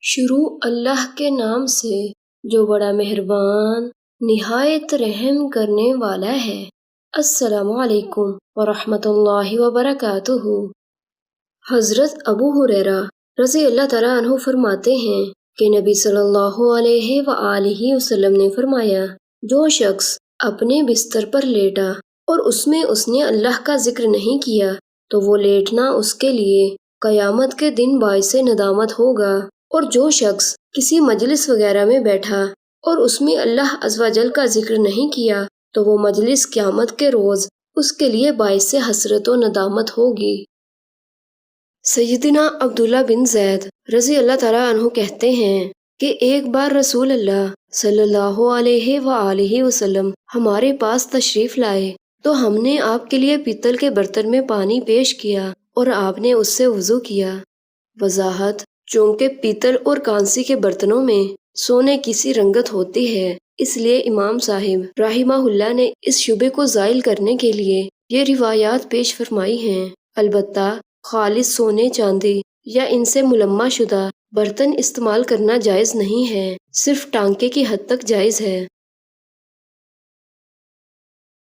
شروع اللہ کے نام سے جو بڑا مہربان نہایت رحم کرنے والا ہے۔ السلام علیکم ورحمۃ اللہ وبرکاتہ۔ حضرت ابو ہریرہ رضی اللہ تعالیٰ عنہ فرماتے ہیں کہ نبی صلی اللہ علیہ وآلہ وسلم نے فرمایا، جو شخص اپنے بستر پر لیٹا اور اس نے اللہ کا ذکر نہیں کیا تو وہ لیٹنا اس کے لیے قیامت کے دن باعث ندامت ہوگا، اور جو شخص کسی مجلس وغیرہ میں بیٹھا اور اس میں اللہ عز و جل کا ذکر نہیں کیا تو وہ مجلس قیامت کے روز اس کے لیے باعث حسرت و ندامت ہوگی۔ سیدنا عبداللہ بن زید رضی اللہ تعالیٰ عنہ کہتے ہیں کہ ایک بار رسول اللہ صلی اللہ علیہ وآلہ وسلم ہمارے پاس تشریف لائے تو ہم نے آپ کے لیے پیتل کے برتن میں پانی پیش کیا اور آپ نے اس سے وضو کیا۔ وضاحت: چونکہ پیتل اور کانسی کے برتنوں میں سونے کی سی رنگت ہوتی ہے، اس لیے امام صاحب رحمہ اللہ نے اس شبے کو زائل کرنے کے لیے یہ روایات پیش فرمائی ہیں۔ البتہ خالص سونے، چاندی یا ان سے ملمع شدہ برتن استعمال کرنا جائز نہیں ہے، صرف ٹانکے کی حد تک جائز ہے۔